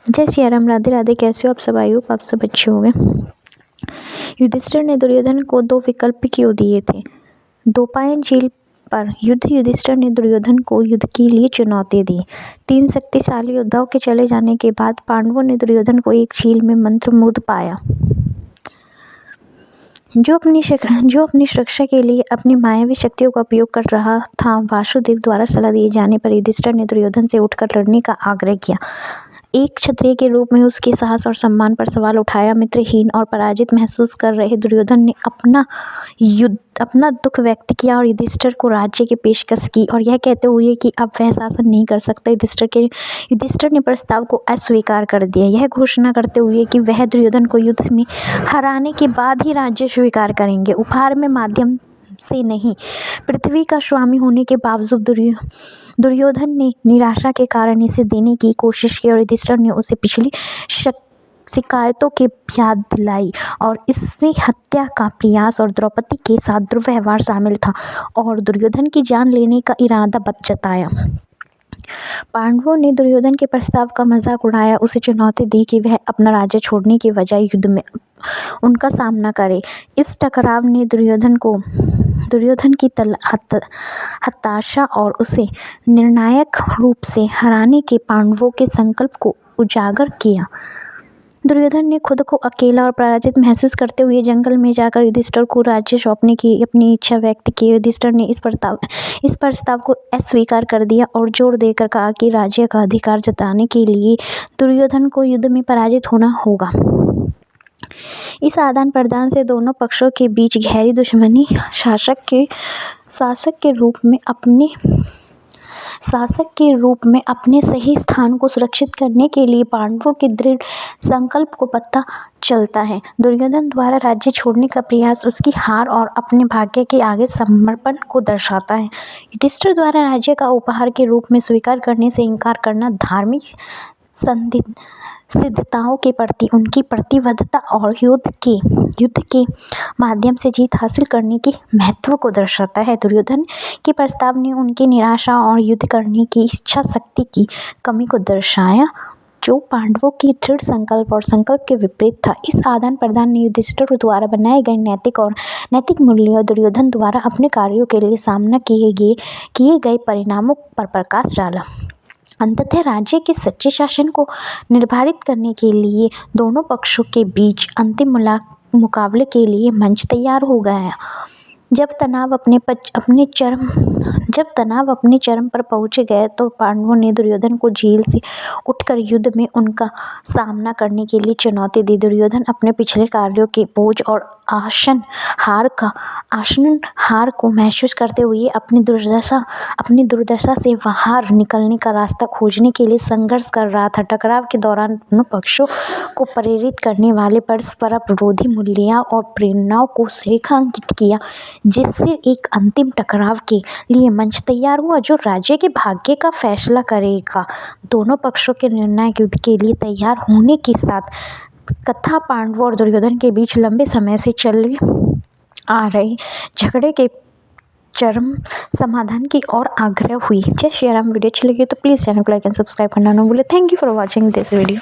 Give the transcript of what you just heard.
जय श्री राम, राधे राधे। कैसे हो आप सब? आई होप आप सब अच्छे होंगे। युधिष्ठिर ने दुर्योधन को 2 विकल्प क्यों दिए थे? दोपायन झील पर युधिष्ठिर ने दुर्योधन को युद्ध के लिए चुनौती दी। 3 शक्तिशाली योद्धाओं के चले जाने के बाद पांडवों ने दुर्योधन को एक झील में मंत्रमुग्ध पाया, जो अपनी सुरक्षा के लिए अपनी मायावी शक्तियों का उपयोग कर रहा था। वासुदेव द्वारा सलाह दिए जाने पर युधिष्ठिर ने दुर्योधन से उठकर लड़ने का आग्रह किया। एक क्षत्रिय के रूप में उसके साहस और सम्मान पर सवाल उठाया। मित्रहीन और पराजित महसूस कर रहे दुर्योधन ने अपना दुख व्यक्त किया और युधिष्ठिर को राज्य की पेशकश की, और यह कहते हुए कि अब वह शासन नहीं कर सकता। युधिष्ठिर ने प्रस्ताव को अस्वीकार कर दिया, यह घोषणा करते हुए कि वह दुर्योधन को युद्ध में हराने के बाद ही राज्य स्वीकार करेंगे, उपहार में माध्यम से नहीं। पृथ्वी का स्वामी होने के बावजूद दुर्योधन ने निराशा के कारण इसे देने की कोशिश की और युधिष्ठिर ने उसे पिछली शिकायतों की याद दिलाई, और इसमें हत्या का प्रयास और द्रौपदी के साथ दुर्व्यवहार शामिल था और दुर्योधन की जान लेने का इरादा जताया। पांडवों ने दुर्योधन के प्रस्ताव का मजाक उड़ाया, उसे चुनौती दी कि वह अपना राज्य छोड़ने के बजाय युद्ध में उनका सामना करे। इस टकराव ने दुर्योधन की हताशा और उसे निर्णायक रूप से हराने के पांडवों के संकल्प को उजागर किया। दुर्योधन ने खुद को अकेला और पराजित महसूस करते हुए जंगल में जाकर युधिष्ठिर को राज्य सौंपने की अपनी इच्छा व्यक्त की। युधिष्ठिर ने इस प्रस्ताव को अस्वीकार कर दिया और जोर देकर कहा कि राज्य का अधिकार जताने के लिए दुर्योधन को युद्ध में पराजित होना होगा। इस आदान प्रदान से दोनों पक्षों के बीच गहरी दुश्मनी शासक के रूप में अपने सही स्थान को सुरक्षित करने के लिए पांडवों के दृढ़ संकल्प को पता चलता है। दुर्योधन द्वारा राज्य छोड़ने का प्रयास उसकी हार और अपने भाग्य के आगे समर्पण को दर्शाता है। युधिष्ठिर द्वारा राज्य का उपहार के रूप में स्वीकार करने से इनकार करना धार्मिक सिद्धताओं के प्रति उनकी प्रतिबद्धता और युद्ध के माध्यम से जीत हासिल करने के महत्व को दर्शाता है। दुर्योधन के प्रस्ताव ने उनकी निराशा और युद्ध करने की इच्छा शक्ति की कमी को दर्शाया, जो पांडवों की दृढ़ संकल्प के विपरीत था। इस आदान प्रदान ने युधिष्ठिर द्वारा बनाए गए नैतिक मूल्यों और दुर्योधन द्वारा अपने कार्यों के लिए सामना किए गए परिणामों पर प्रकाश डाला। अंततः राज्य के सच्चे शासन को निर्धारित करने के लिए दोनों पक्षों के बीच अंतिम मुकाबले के लिए मंच तैयार हो गया। जब तनाव अपने चरम पर पहुंच गए तो पांडवों ने दुर्योधन को झील से उठकर युद्ध में उनका सामना करने के लिए चुनौती दी। दुर्योधन अपने पिछले कार्यों के बोझ और आसन हार को महसूस करते हुए अपनी दुर्दशा से बाहर निकलने का रास्ता खोजने के लिए संघर्ष कर रहा था। टकराव के दौरान दोनों पक्षों को प्रेरित करने वाले परस्पर विरोधी मूल्यों और प्रेरणाओं को रेखांकित किया, जिससे एक अंतिम टकराव के लिए मंच तैयार हुआ जो राज्य के भाग्य का फैसला करेगा। दोनों पक्षों के निर्णायक युद्ध के लिए तैयार होने के साथ कथा पांडवों और दुर्योधन के बीच लंबे समय से चले आ रहे झगड़े के चरम समाधान की ओर आग्रह हुई। जय श्री राम। वीडियो अच्छी लगी तो प्लीज़ चैनल को लाइक एंड सब्सक्राइब करना ना भूलें। Thank you for watching this video.